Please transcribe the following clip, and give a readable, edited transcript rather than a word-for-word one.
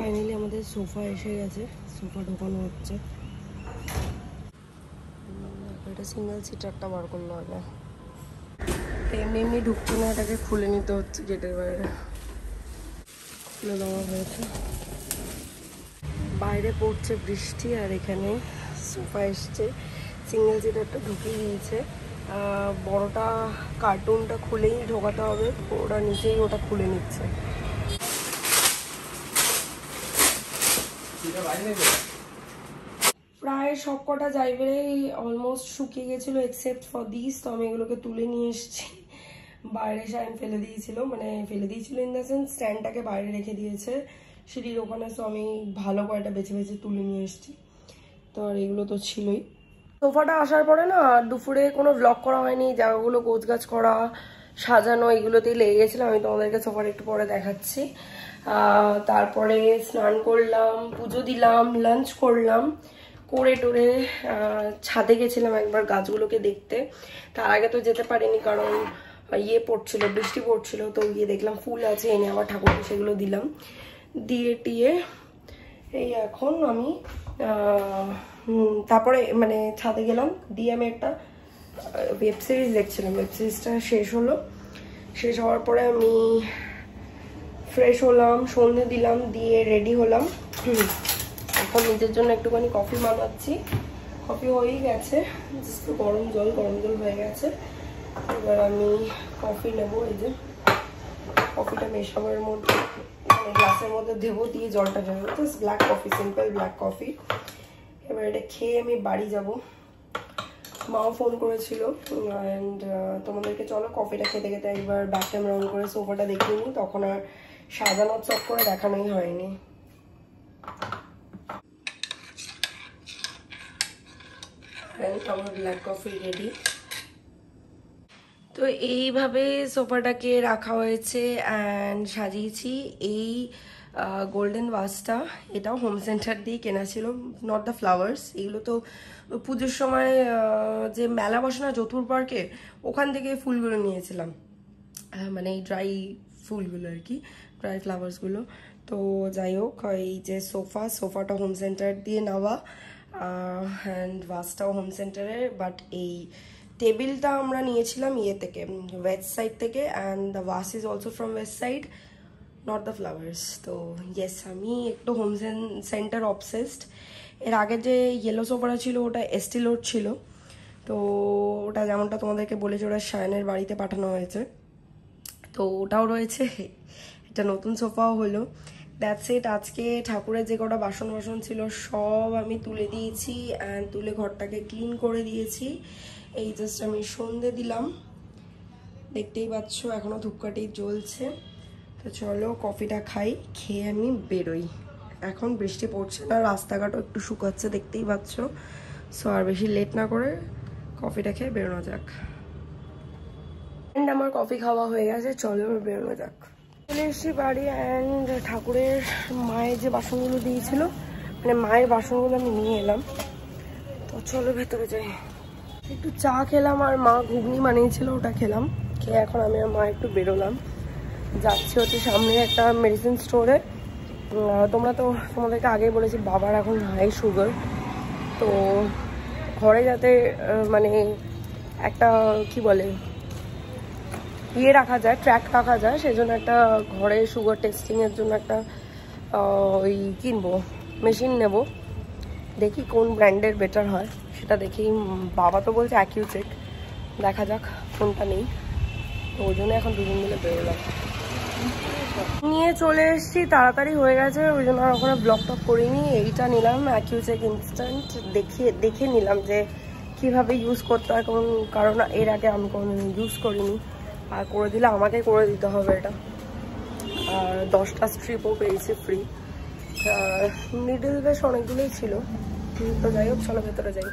Finally আমাদের sofa এসে গেছে, সোফা ঢোকানো হচ্ছে। এটা সিঙ্গেল সিটারটা বার করলো আগে, এমনি এমনি ঢুকছে না, এটাকে খুলে নিতে হচ্ছে গেটের বাইরে। খুলে দেওয়া হয়েছে। বাইরে পড়ছে বৃষ্টি আর এখানে সোফা এসছে, সিঙ্গেল সিটারটা ঢুকিয়ে দিয়েছে। বড়টা কার্টুনটা খুলেই ঢোকাতে হবে, ওটা নিচেই ওটা খুলে নিচ্ছে। প্রায় সব কটা জায়গায় অলমোস্ট শুকিয়ে গেছিলো এক্সেপ্ট ফর দিস। তো আমি এগুলোকে তুলে নিয়ে এসেছি। বাইরে শাইন ফেলে দিয়েছিল, মানে ফেলে দিয়েছিল ইন দ্য সেন্স স্ট্যান্ডটাকে বাইরে রেখে দিয়েছে সিঁড়ির ওখানে। সো আমি ভালো কয়টা বেছে বেছে তুলে নিয়ে এসেছি। তো আর এগুলো তো ছিলই। সোফাটা আসার পরে না দুপুরে কোনো ব্লগ করা হয়নি, জায়গাগুলো গোছগাছ করা সাজানো এগুলোতেই লেগে গেছিলাম। আমি তোমাদেরকে সোফাটা একটু পরে দেখাচ্ছি। তারপরে স্নান করলাম, পুজো দিলাম, লাঞ্চ করলাম, করে টোরে ছাদে গেছিলাম একবার গাছগুলোকে দেখতে। তার আগে তো যেতে পারিনি কারণ পড়ছিল, বৃষ্টি পড়ছিল। তো গিয়ে দেখলাম ফুল আছে, এনে আবার ঠাকুরকে সেগুলো দিলাম, দিয়ে টিয়ে এই এখন আমি তারপরে মানে ছাদে গেলাম। দিয়ে আমি একটা ওয়েব সিরিজ দেখছিলাম, ওয়েব সিরিজটা শেষ হলো। শেষ হওয়ার পরে আমি ফ্রেশ হলাম, সন্ধে দিলাম, দিয়ে রেডি হলাম। এখন নিজের জন্য একটুখানি কফি বানাচ্ছি। কফি হয়েই গেছে, গরম জল হয়ে গেছে। এবার আমি কফি নেবো। এই যে কফিটা মেশাবার মধ্যে মানে গ্লাসের মধ্যে দেবো, দিয়ে জলটা দেবো। Just black coffee, simple black coffee. এবার এটা খেয়ে আমি বাড়ি যাব। মাও ফোন করেছিল অ্যান্ড তোমাদেরকে চলো কফিটা খেতে খেতে একবার ব্যাক ক্যামেরা অন করে সোফাটা দেখিয়ে নিই। তখন আর সাজানো চক করে দেখানোই হয়নি। আমার ব্ল্যাক কফি রেডি। তো এইভাবে সোফাটাকে রাখা হয়েছে অ্যান্ড সাজিয়েছি। এই গোল্ডেন ভাসটা, এটাও হোম সেন্টার দিয়ে কেনা ছিল, নট দ্য ফ্লাওয়ার্স। এগুলো তো পুজোর সময় যে মেলা বসে না যতুর পার্কে, ওখান থেকে ফুলগুলো নিয়েছিলাম, মানে এই ড্রাই ফুলগুলো আর কি, ড্রাই ফ্লাওয়ার্সগুলো। তো যাই হোক, এই যে সোফাটা হোম সেন্টার দিয়ে নেওয়া অ্যান্ড ভাসটাও হোম সেন্টারের। বাট এই টেবিলটা আমরা নিয়েছিলাম থেকে, ওয়েস্ট সাইড থেকে, and the vase is also from west side, not the flowers. তো ইয়েস, আমি একটু হোম সেন্টার অবসেসড। এর আগে যে ইয়েলো সোফাটা ছিল ওটা এস্টিলোর ছিল। তো ওটা যেমনটা তোমাদেরকে বলেছি, ওটা শায়নের বাড়িতে পাঠানো হয়েছে। তো ওটাও রয়েছে, একটা নতুন সোফাও হলো। That's it. আজকে ঠাকুরের যে কটা বাসন ছিল সব আমি তুলে দিয়েছি অ্যান্ড তুলে ঘরটাকে ক্লিন করে দিয়েছি। এই জাস্ট আমি সন্ধে দিলাম, দেখতেই পাচ্ছ এখনো ধূপকাঠি জ্বলছে। তো চলো কফিটা খাই, খেয়ে আমি বেরোই। এখন বৃষ্টি পড়ছে না, রাস্তাঘাটও একটু শুকাচ্ছে দেখতেই পাচ্ছ। সো আর বেশি লেট না করে কফিটা খেয়ে বেরোনো যাক। আমার কফি খাওয়া হয়ে গেছে, চলো বেরোনো যাক। চলে এসেছি বাড়ি অ্যান্ড ঠাকুরের মায়ের যে বাসনগুলো দিয়েছিল, মানে মায়ের বাসনগুলো আমি নিয়ে এলাম। তো চলো ভেতরে যাই। একটু চা খেলাম আর মা ঘুগনি বানিয়েছিল, ওটা খেলাম। খেয়ে এখন আমি আর মা একটু বেরোলাম, যাচ্ছি হচ্ছে সামনে একটা মেডিসিন স্টোরে। তোমরা তো তোমাদেরকে আগেই বলেছি বাবার এখন হাই সুগার। তো ঘরে যাতে মানে একটা কি বলে রাখা যায়, ট্র্যাক রাখা যায়, সেজন্য একটা ঘরে সুগার টেস্টিংয়ের জন্য একটা ওই কিনবো, মেশিন নেব। দেখি কোন ব্র্যান্ডের বেটার হয় সেটা দেখি। বাবা তো বলছে অ্যাকিউচেক, দেখা যাক কোনটা নেই। তো ওই জন্য এখন দুজন মিলে বেরোলাম। নিয়ে চলে এসেছি, তাড়াতাড়ি হয়ে গেছে, ওই জন্য আর ওখানে ব্লগ টক করিনি। এইটা নিলাম অ্যাকিউচেক ইনস্ট্যান্ট, দেখে নিলাম যে কিভাবে ইউজ করতে হয়, কারণ এর আগে আমি কোনো ইউজ করিনি। আর করে দিলে আমাকে করে দিতে হবে এটা। আর 10টা স্ট্রিপও পেয়েছি ফ্রি। নিডল বেশ অনেকগুলোই ছিল। তো যাই হোক, চলো ভেতরে যাই।